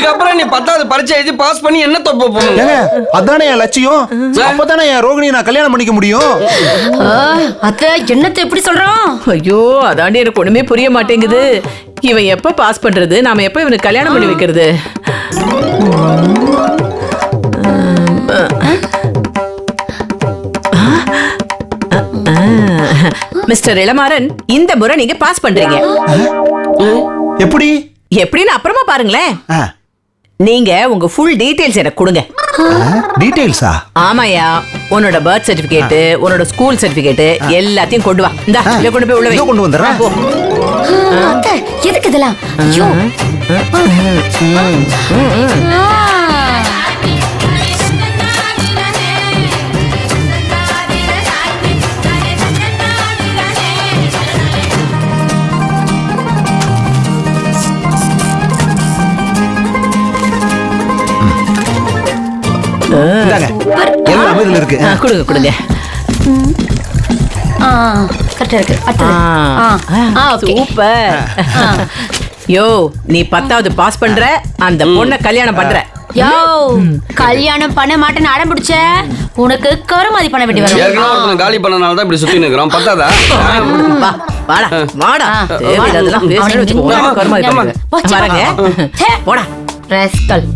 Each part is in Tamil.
இதுக்கப்புறம் நீ 10வது பரீட்சை எழுதி பாஸ் பண்ணி என்ன தப்பு போகணும்? அதானே என் லட்சியம். அப்பதானே என் ரோகிணியை நான் கல்யாணம் பண்ணிக்க முடியும். அத்தை என்னத்தை எப்படி சொல்றோம்? ஐயோ அதாண்டி எனக்கு ஒண்ணுமே புரிய மாட்டேங்குது. இவன் எப்ப பாஸ் பண்றது, நாம எப்ப இவனுக்கு கல்யாணம் பண்ணி வைக்கிறது? மிஸ்டர் இளமாறன், இந்த முறை நீங்க பாஸ் பண்றீங்க. எப்படி எப்படின்னு அப்புறமா பாருங்களேன். நீங்க உங்க ஃபுல் டீடைல்ஸ் எனக்கு கொடுங்க. டீடைல்ஸா? ஆமாயா, உன்னோட பர்த் சர்டிபிகேட், உன்னோட ஸ்கூல் சர்டிபிகேட் எல்லாத்தையும் கொண்டு வா. இந்தா இத கொண்டு போய் உள்ள வை. கொண்டு வந்துறேன். அத்தை எதுக்கு இதெல்லாம்? ஐயோ எல்லாமே இதுல இருக்கு. கொடுங்க கொடுங்க. கரெக்டா இருக்கு. சூப்பர். யோ நீ 10வது பாஸ் பண்ற, அந்த பொண்ணை கல்யாணம் பண்ற. யோ கல்யாணம் பண்ண மாட்டேன்னு அடம் பிடிச்ச உனக்கு கருமாதி பண்ண வேண்டி வரும். ஏற்கனவே காலி பண்ணனால தான் இப்படி சுத்தி நிக்கிறோம். 10ஆதா? வாடா வாடா. இதெல்லாம் பேசணும் வெச்சுக்கோ. கருமாதி பண்ணுங்க. வரங்க. போடா ராஸ்கல்.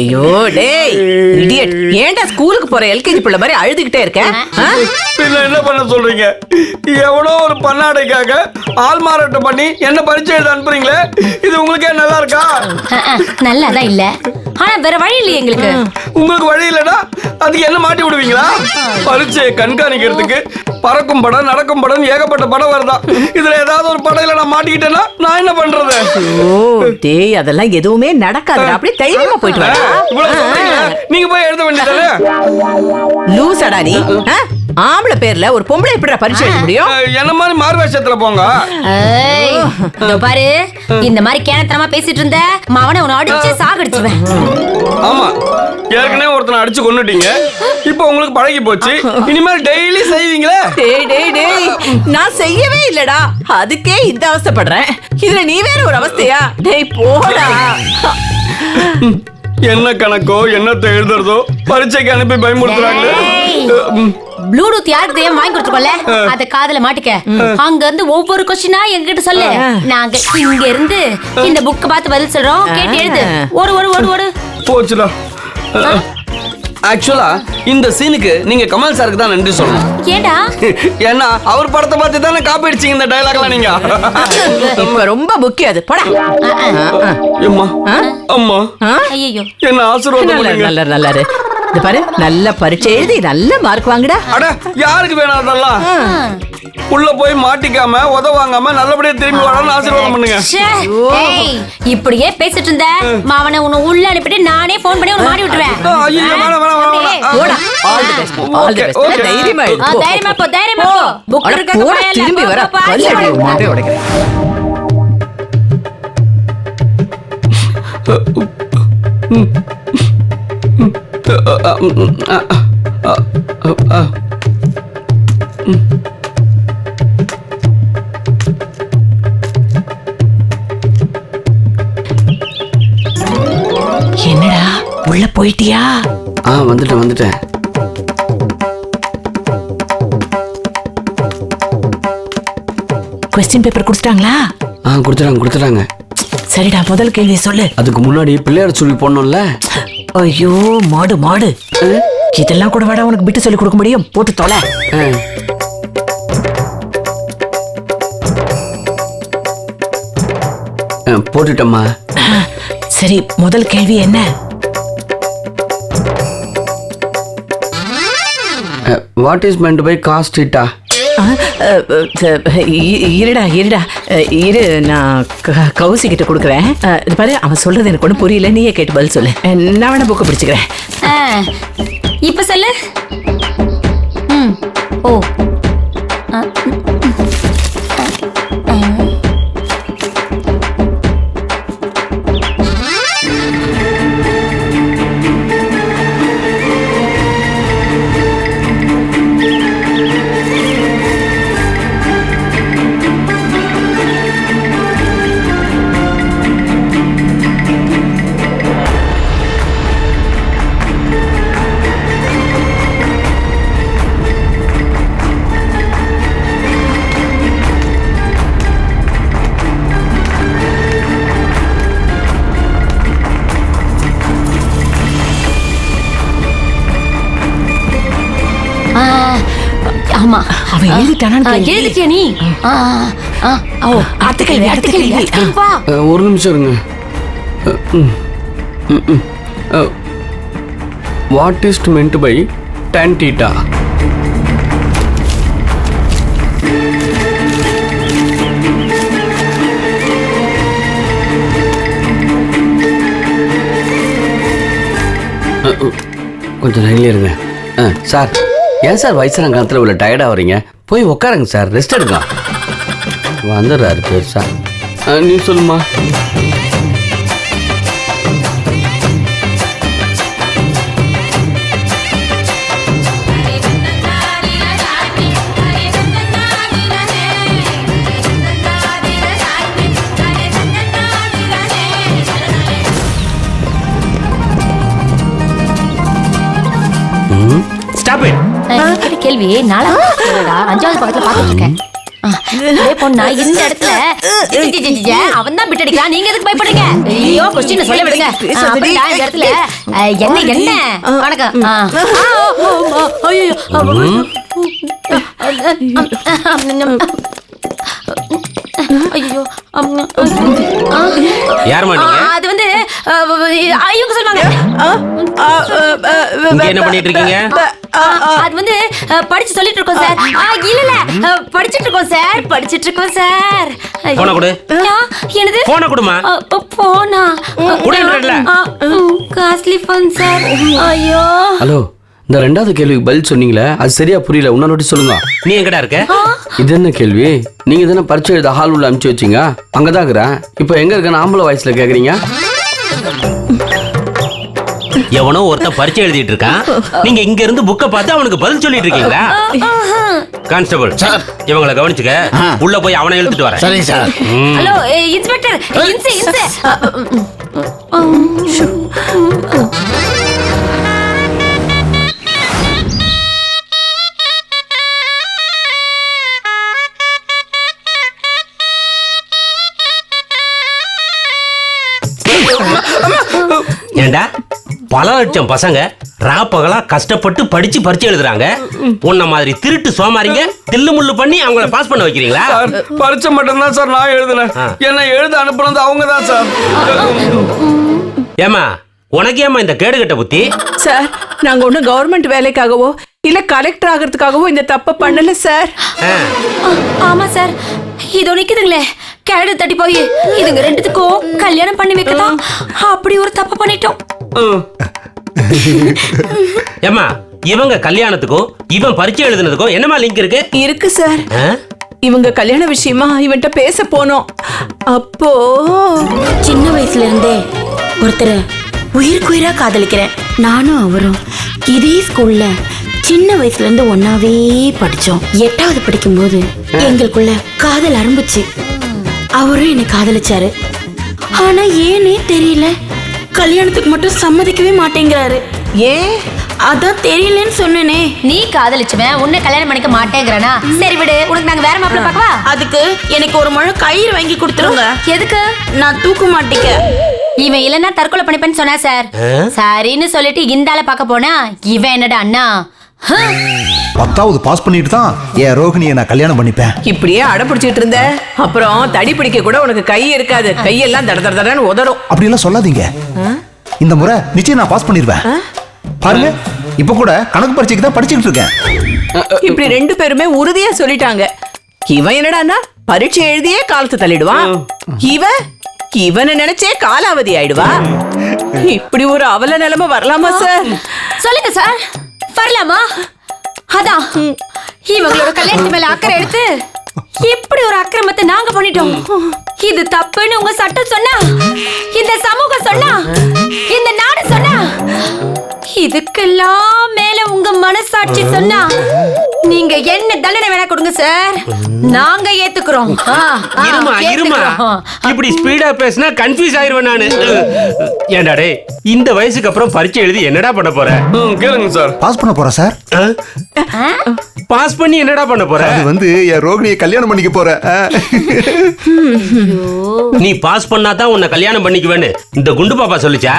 ஐயோ டேய் இடியட், ஏன்டா ஸ்கூலுக்கு போற எல்கேஜி பிள்ளை மாதிரி அழுதுகிட்டே இருக்க? என்ன பண்ண சொல்றீங்க? எவனோ ஒரு பன்னாடைக்காக ஆள் மாறாட்டம் பண்ணி என்ன பரீட்சை எழுத அனுப்புறீங்களே, இது உங்களுக்கே நல்லா இருக்கா? நல்லாதான் இல்ல, ஆனா வேற வழி இல்லையே எங்களுக்கு. உங்களுக்கு வழி இல்லைன்னா அதுக்கு என்ன மாட்டி விடுவீங்களா? பரீட்சையை கண்காணிக்கிறதுக்கு பறக்கும் படம், நடக்கும் படம், ஏகப்பட்ட படம் வருதா. இதுல ஏதாவது ஒரு படையில நான் மாட்டிக்கிட்டேன்னா நான் என்ன பண்றது? ஓ டேய் அதெல்லாம் எதுவுமே நடக்காது. அப்படியே தைரியமா போயிட்டு வா. நீங்க போய் எழுத வேண்டியதானே? லூசடா நீ. ஆம்பளை பேர்ல ஒரு பொம்பளை எப்படி பரீட்சை எழுத முடியும்? என்ன மாதிரி மார்வேஷத்துல போங்க. பாரு இந்த மாதிரி கேனத்தனமா பேசிட்டு இருந்த மவனை உன்னை அடிச்சு சாகடிச்சுவேன். ஆமா, ஏற்கனவே ஒருத்தனை அடிச்சு கொன்னுட்டீங்க. இப்போ உங்களுக்கு பழகி போச்சு. இனிமேல் டெய்லி செய்வீங்களே? டேய் டேய் டேய், நான் செய்யவே இல்லடா, அதுக்கே இந்த அவஸ்தைப்படுறேன். இதுல நீ வேற ஒரு அவஸ்தையா? டேய் போடா. என்ன கணக்கோ என்னத்தை எழுதுறதோ பரீட்சைக்கு அனுப்பி பயமுறுத்துறாங்களே. ப்ளூடூத் யாருக்கு தெரியாம வாங்கி கொடுத்துக்கோல, அத காதுல மாட்டிக்க. அங்க இருந்து ஒவ்வொரு கொஸ்டினா எங்ககிட்ட சொல்லு. நாங்க இங்க இருந்து இந்த புக் பார்த்து பதில் சொல்றோம், கேட்டு எழுது. ஓடு ஓடு ஓடு ஓடு. போச்சுடா. ஆக்சுவலா இந்த சீனுக்கு நீங்க கமல் சாருக்கு தான் நன்றி சொல்லணும். ஏண்டா? ஏன்னா அவர் படத்தை பார்த்து தானே காப்பி அடிச்சீங்க இந்த டயலாக்லாம் நீங்க. இப்ப ரொம்ப முக்கியம் அது. போடா. அம்மா அம்மா ஐயோ என்ன ஆசீர்வாதம் பண்ணுங்க. நல்ல நல்ல இது பாரு, நல்ல பரீட்சை எழுதி நல்ல மார்க் வாங்குடா. அட யாருக்கு வேணும் அதெல்லாம்? உள்ள போய் மாட்டிக்காம உதவாங்காம நல்லபடியா திரும்பி வரணும்னு ஆசீர்வாதம் பண்ணுங்க. இப்படியே பேசிட்டு இருந்த மாவனை உன்னை உள்ள அனுப்பிட்டு நானே போன் பண்ணி உன்னை மாட்டி விட்டுருவேன். ஐயோ வேணாம் வேணாம். போடா. All the best. All the best. தைரியமா இரு. தைரியமா போ, தைரியமா போ. புக் இருக்க போறேன். திரும்பி வர கல்லடி மாட்டே உடைக்கிறேன். என்னடா உள்ள போயிட்டியா? வந்துட்டேன். क्वेश्चन பேப்பர் கொடுத்துட்டாங்களா? கொடுத்துட்டாங்க. சரிடா, முதல் கேள்வி சொல்லு. அதுக்கு முன்னாடி பிள்ளையார் சொல்லி போடணும்ல. ஐயோ மாடு இதெல்லாம் கூட வாடா உனக்கு விட்டு சொல்லி கொடுக்க முடியும். போட்டு தொலை. போட்டுட்டம்மா. சரி, முதல் கேள்வி என்ன? What is meant by cos theta? இருடா இரு, நான் கௌசிக்கிட்ட கொடுக்குறேன். பாரு, அவன் சொல்றது எனக்கு ஒன்றும் புரியல, நீயே கேட்டு பதில் சொல்லு. நான் வேணா புக்கை பிடிச்சிக்கிறேன். இப்ப சொல்லு. ஓ ஆமா அவன் எழுதிட்டானான்னு கேளு. எழுதிட்டியா நீ அடுத்த கேள்வி, அடுத்த கேள்வி. வா. ஒரு நிமிஷம் இருங்க. What is meant by tan theta? கொஞ்சம் லைன்ல இருங்க. சார், ஏன் சார் வயசான காலத்தில் இவ்வளோ டயர்டாக வரீங்க? போய் உட்காருங்க சார், ரெஸ்ட் எடுங்க. வந்துடுறாரு பேர் சார். நீ சொல்லுமா. Stop it. கேட்ட கேள்வி 5வது பக்கத்துல பாத்துட்டு இருக்கேன். பொண்ணா இந்த இடத்துல அவன் தான் பிட் அடிக்கலாம். நீங்க எதுக்கு பயப்படுறீங்க? ஐயோ கொஸ்டின் சொல்ல விடுங்க. அப்படியா இந்த இடத்துல என்ன வணக்கம். ஐயோ யாருமா நீங்க? அது வந்து இவங்க சொல்லுவாங்க. இங்க என்ன பண்ணிட்டு இருக்கீங்க? அது வந்து படிச்சு சொல்லிட்டு இருக்கோம் சார். இல்ல படிச்சிட்டு இருக்கோம் சார். போன கொடு. என்னது? போன கொடுமா. போனா குடுன்றல. Costly fun sir. ஐயோ. ஹலோ, இந்த ரெண்டாவது கேள்விக்கு பதில் சொன்னீங்களே, அது சரியா புரியல. இன்னொரு சொல்லுங்க. நீ எங்கடா இருக்க? இது என்ன கேள்வி? நீங்க தானே பரிச்சை எழுத ஹால் உள்ள அனுப்பிச்சு வச்சீங்க. அங்கதான் இருக்கிறேன். இப்போ எங்க இருக்கேன்னு ஆம்பளை வயசுல கேக்குறீங்க. எவனோ ஒருத்தன் பரிச்சை எழுதிட்டு இருக்கான். நீங்க இங்க இருந்து புக்க பார்த்து அவனுக்கு பதில் சொல்லிட்டு இருக்கீங்களா? கான்ஸ்டபிள் சார், இவங்களை கவனிச்சுக்க. உள்ள போய் அவனை இழுத்துட்டு வரேன். சரி சார். Hello inspector. ஏண்டா, பல லட்சம் பசங்க ராப்பகலா கஷ்டப்பட்டு படிச்சு பரிச்சை எழுதுறாங்க. உன்ன மாதிரி திருட்டு சோமாரிங்க தில்லு முள்ளு பண்ணி அவங்கள பாஸ் பண்ண வைக்கிறீங்களா? சார், பரிச்சை மட்டும் தான் சார் நான் எழுதுனேன். என்ன எழுத அனுப்புனது அவங்க தான் சார். ஏமா, உனக்கு ஏமா இந்த கேடுகட்ட புத்தி? சார், நாங்க ஒண்ணு கவர்மெண்ட் வேலைக்காகவோ இல்ல கலெக்டர் ஆகிறதுக்காகவோ இந்த தப்ப பண்ணல சார். ஆமா சார், இதோ நிக்குதுங்களே கேடு தட்டி போய் இதுங்க ரெண்டுத்துக்கும் கல்யாணம் பண்ணி வைக்கதான் அப்படி ஒரு தப்பு பண்ணிட்டோம். ஏமா, இவங்க கல்யாணத்துக்கும் இவன் பரிச்சை எழுதுனதுக்கும் என்னமா லிங்க் இருக்கு? இருக்கு சார். இவங்க கல்யாண விஷயமா இவன்ட்ட பேச போனோம். அப்போ சின்ன வயசுல இருந்தே ஒருத்தரை உயிருக்குயிரா காதலிக்கிறேன். நானும் அவரும் இதே ஸ்கூல்ல சின்ன வயசுல இருந்து ஒன்னாவே படிச்சோம். 8வது படிக்கும்போது எங்களுக்குள்ள காதல் ஆரம்பிச்சு. அவரும் என்னை காதலிச்சாரு. ஆனா ஏனே தெரியல, கல்யாணத்துக்கு மட்டும் சம்மதிக்கவே மாட்டேங்கிறாரு. ஏன்? அதான் தெரியலன்னு சொன்னேனே. நீ காதலிச்சுவன் உன்னை கல்யாணம் பண்ணிக்க மாட்டேங்கிறானா? சரி விடு, உனக்கு நாங்க வேற மாப்பிள்ள பார்க்கவா? அதுக்கு எனக்கு ஒரு முழம் கயிறு வாங்கி கொடுத்துருங்க. எதுக்கு? நான் தூக்க மாட்டேங்க. இவன் இல்லன்னா தற்கொலை பண்ணிப்பேன்னு சொன்னா சார். சரின்னு சொல்லிட்டு இந்த ஆளை பார்க்க போனா இவன் என்னடா அண்ணா 10வது பாஸ் பண்ணிட்டு தான் என் ரோகிணியை நான் கல்யாணம் பண்ணிப்பேன். இப்படியே அடப்பிடிச்சிட்டு இருந்த அப்புறம் தடி பிடிக்க கூட உனக்கு கை இருக்காது. கையெல்லாம் தட தட தடன்னு உதறும். அப்படி எல்லாம் சொல்லாதீங்க. இந்த முறை நிச்சயம் நான் பாஸ் பண்ணிடுவேன். பாருங்க, இப்ப கூட கணக்கு பரீட்சைக்கு தான் படிச்சுக்கிட்டு இருக்கேன். இப்படி 2 பேருமே உறுதியா சொல்லிட்டாங்க. இவன் என்னடான்னா பரீட்சை எழுதியே காலத்து தள்ளிடுவான். இவனை நினைச்சே காலாவதி ஆயிடுவா. இப்படி ஒரு அவல நிலைமை வரலாமா சார்? சொல்லுங்க சார், வரலாமா? அதான் இவங்களோட கல்யாணத்து மேல அக்கறை எடுத்து இப்படி ஒரு அக்கிரமத்தை நாங்க பண்ணிட்டோம். இது தப்புன்னு உங்க சட்டம் சொன்னா, இந்த சமூகம் சொன்னா, இந்த நாடு சொன்னா, இதுக்கெல்லாம் மேல உங்க மனசாட்சி சொன்னா நீங்க என்ன தண்டனை வேணா கொடுங்க சார், நாங்க ஏத்துக்கிறோம். இருமா, இப்படி ஸ்பீடா பேசினா கன்ஃபியூஸ் ஆயிருவேன் நானு. ஏண்டா டேய், இந்த வயசுக்கு அப்புறம் பரீட்சை எழுதி என்னடா பண்ண போற? கேளுங்க சார். பாஸ் பண்ண போறேன் சார். பாஸ் பண்ணி என்னடா பண்ண போற? அது வந்து என் ரோகிணியை கல்யாணம் பண்ணிக்க போறேன். நீ பாஸ் பண்ணாதான் உன்னை கல்யாணம் பண்ணிக்குவேன்னு இந்த குண்டு பாப்பா சொல்லுச்சா?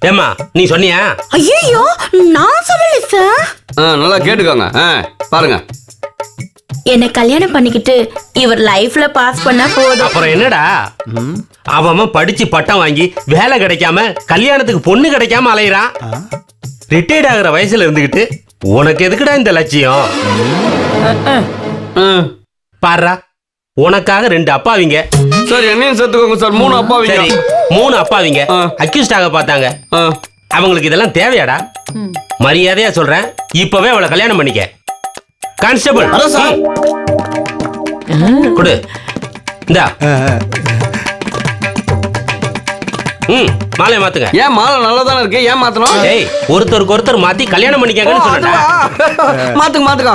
ஏமா, நீ சொன்னியா? ஐயோ, நான் சொல்லல சார். நல்லா கேட்டுக்கோங்க. பாருங்க, என்ன கல்யாணம் பண்ணிக்கிட்டு இவர் லைஃப்ல பாஸ் பண்ணா போதும். அப்புறம் என்னடா அவன் படிச்சு பட்டம் வாங்கி வேலை கிடைக்காம கல்யாணத்துக்கு பொண்ணு கிடைக்காம அலையிறான். ரிட்டையர்ட் ஆகுற வயசுல இருந்துகிட்டு உனக்கு எதுக்குடா இந்த லட்சியம்? பாருடா, உனக்காக 2 அப்பாவிங்க. சார் என்னையும் சேர்த்துக்கோங்க சார். 3 அப்பாவிங்க. சரி, 3 அப்பாவிங்க அக்யூஸ்ட் ஆக பார்த்தாங்க. அவங்களுக்கு இதெல்லாம் தேவையாடா? மரியாதையா சொல்றேன், இப்பவே அவளை கல்யாணம் பண்ணிக்க. கான்ஸ்டபிள் கொடு. இந்தா மாலையை மாத்துங்க. ஏன் மாலை நல்லா தானே இருக்கு, ஏன் மாத்தணும்? ஏய், ஒருத்தருக்கு ஒருத்தர் மாத்தி கல்யாணம் பண்ணிக்கங்கன்னு சொல்றேன்டா. மாத்துங்க.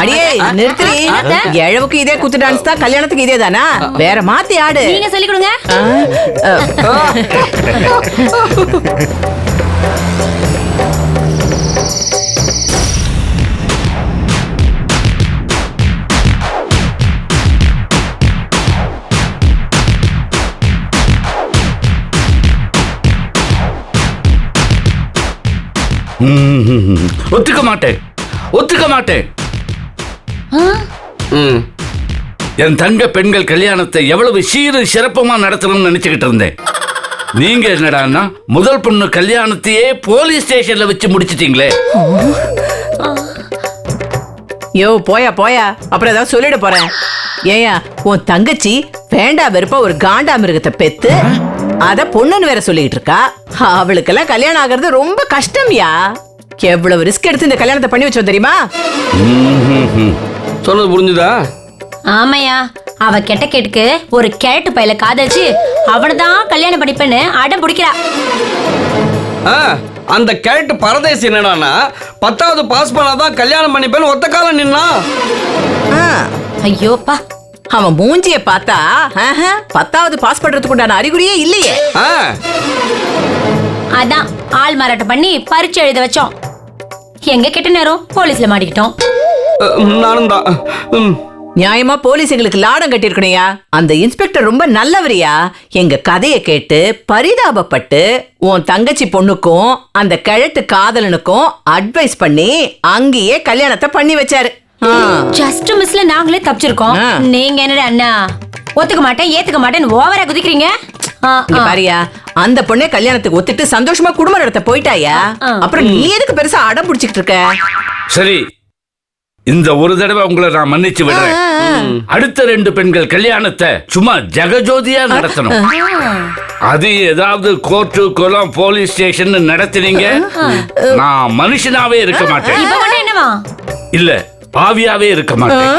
அடியே நிறுத்துறீ. எழவுக்கு இதே குத்து டான்ஸ் தான், கல்யாணத்துக்கு இதே தானா? வேற மாத்தி ஆடு. நீங்க சொல்லி கொடுங்க. ஒத்துக்க மாட்டேன். என் தங்க பெண்கள் கல்யாணத்தை எவ்வளவு சீரு சிறப்புமா நடத்தணும்னு நினைச்சுக்கிட்டு இருந்தேன். நீங்க என்னடான்னா முதல் பொண்ணு கல்யாணத்தையே போலீஸ் ஸ்டேஷன்ல வச்சு முடிச்சிட்டீங்களே. யோ போயா, அப்புறம் ஏதாவது சொல்லிட போறேன். ஏயா, உன் தங்கச்சி வேண்டா வெறுப்பா ஒரு காண்டா மிருகத்தை பெத்து அத பொண்ணுன்னு வேற சொல்லிட்டு இருக்கா. அவளுக்கெல்லாம் கல்யாணம் ஆகிறது ரொம்ப கஷ்டம்யா. எவ்வளவு ரிஸ்க் எடுத்து இந்த கல்யாணத்தை பண்ணி வச்சோம் தெரியுமா? சொன்னது புரிஞ்சுதா? ஆமையா, அவ கெட்ட கேட்டுக்கு ஒரு கேட்டு பையில காதலிச்சு அவனதான் கல்யாணம் பண்ணிப்பேன்னு அடம் பிடிக்கிறா. அந்த கேரட் பரதேசி என்னடானா 10வது பாஸ் பண்ணாதான் கல்யாணம் பண்ணிப்பேன்னு ஒத்த காலம் நின்னா. ஐயோப்பா, அவன் மூஞ்சிய பார்த்தா 10வது பாஸ் பண்றதுக்கு உண்டான அறிகுறியே இல்லையே. அதான் ஆள் மாறாட்டம் பண்ணி பரீட்சை எழுத வச்சோம். எங்க கெட்ட நேரம் போலீஸ்ல மாட்டிக்கிட்டோம். நானும் தான். நியாயமா போலீஸ் எங்களுக்கு லாடம் கட்டிருக்கணையா. அந்த இன்ஸ்பெக்டர் ரொம்ப நல்லவரியா. எங்க கதையை கேட்டு பரிதாபப்பட்டு உன் தங்கச்சி பொண்ணுக்கும் அந்த கிழட்டு காதலனுக்கும் அட்வைஸ் பண்ணி அங்கேயே கல்யாணத்தை பண்ணி வச்சாரு. ஜஸ்ட் மிஸ்ல நாங்களே தப்பிச்சிருக்கோம். நீங்க என்னடா அண்ணா ஒத்துக்க மாட்டேன் ஏத்துக்க மாட்டேன்னு ஓவரா குதிக்கிறீங்க. பாரியா, அந்த பொண்ணே கல்யாணத்துக்கு ஒத்துட்டு சந்தோஷமா குடும்பம் நடத்த போயிட்டாயா. அப்புறம் நீ எதுக்கு பெருசா அடம் பிடிச்சிட்டு இருக்க? சரி, இந்த ஒரு தடவை உங்களை நான் மன்னிச்சு விடுறேன். அடுத்த 2 பெண்கள் கல்யாணத்தை சும்மா ஜெகஜோதியா நடத்தணும். அது ஏதாவது கோர்ட்டு குளம் போலீஸ் ஸ்டேஷன் நடத்தினீங்க, நான் மனுஷனாவே இருக்க மாட்டேன். என்னவா? இல்ல, பாவியாவே இருக்க மாட்டேன்.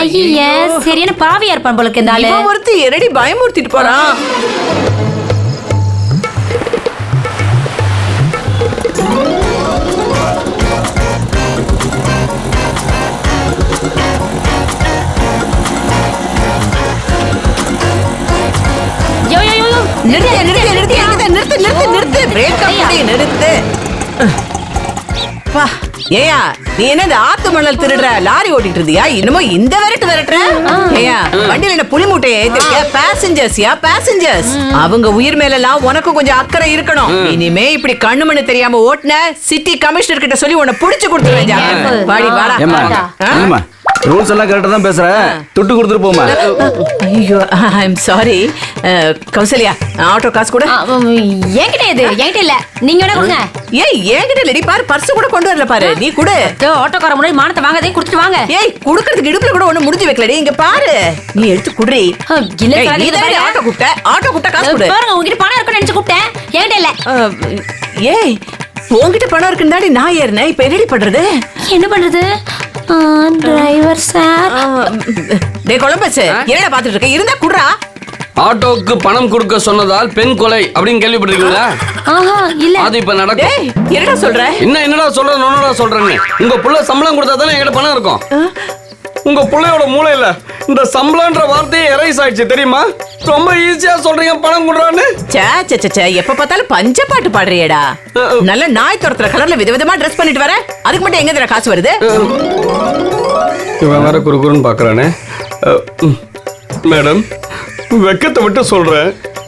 ஐயா, சரியான பாவியா இருப்பான் போல இந்த ஆளு. ஒருத்தி எரடி பயமுறுத்திட்டு போறான். நிறுத்து. ஏயா, நீ என்ன ஆத்து மணல் திருடுற லாரி ஓட்டிட்டு இருந்தியா? இன்னமும் இந்த விரட்டுற? ஏயா, வண்டியில என்ன புலி மூட்டையை ஏத்திருக்க? பேசஞ்சர்ஸ். அவங்க உயிர் மேல எல்லாம் உனக்கு கொஞ்சம் அக்கறை இருக்கணும். இனிமே இப்படி கண்ணு மண்ணு தெரியாம ஓட்டுன சிட்டி கமிஷனர் கிட்ட சொல்லி உன்னை புடிச்சு கொடுத்துருவேன். வாடி வாடா. ரூல்ஸ் எல்லாம் கரெக்டா தான் பேசுற. துட்டு கொடுத்துட்டு போமா. ஐயோ, ஐ அம் சாரி. கௌசல்யா, ஆட்டோ காசு கூட. என்கிட்ட இல்ல, நீங்க வேணா கொடுங்க. ஏய், என்கிட்ட இல்லடி, பாரு பர்ஸ் கூட கொண்டு வரல பாரு. நீ கொடு. ஆட்டோக்கார முன்னாடி மானத்தை வாங்காதே கொடுத்துட்டு வாங்க. ஏய், குடுக்கிறதுக்கு இடுப்புல கூட ஒண்ணு முடிஞ்சு வைக்கலடி. இங்க பாரு, நீ எடுத்து குடுறி. ஆட்டோ கூட்ட காசு கொடு. பாருங்க, உங்ககிட்ட பணம் இருக்குன்னு நினைச்சு கூப்பிட்டேன். என்கிட்ட இல்ல. ஏய், உன்கிட்ட பணம் இருக்குன்னு நான் ஏறினேன். இப்ப என்னடி பண்றது? என்ன பண்றது? Driver sir. டேய் கொலம்பஸ், என்னடா பாத்துட்டு இருக்க? இருந்தா குடுறா. ஆட்டோவுக்கு பணம் கொடுக்க சொன்னதால் பெண் கொலை அப்படின்னு கேள்விப்பட்டிருக்கீங்களா? இல்ல. அது இப்ப நடக்கும். டேய், என்னடா சொல்ற? என்னடா சொல்ற? நோனடா சொல்றேன்னு. உங்க புள்ள சம்பளம் கொடுத்தா தானே என்கிட்ட பணம் இருக்கும். உங்க புள்ளையோட மூளையில இந்த சம்பளம்ன்ற வார்த்தையே எரைஸ் ஆயிடுச்சு தெரியுமா? ரொம்ப ஈஸியா சொல்றீங்க பணம் கொடுறான்னு. எப்ப பார்த்தாலும் பஞ்ச பாட்டு பாடுறியேடா. நல்ல நாய் துரத்துற கலர்ல விதவிதமா ட்ரெஸ் பண்ணிட்டு வர. அதுக்கு மட்டும் எங்க தர காசு வருது? இவன் வேற குறுகுறுன்னு பாக்குறானே. மேடம், வெக்கத்தை விட்டு சொல்றேன்,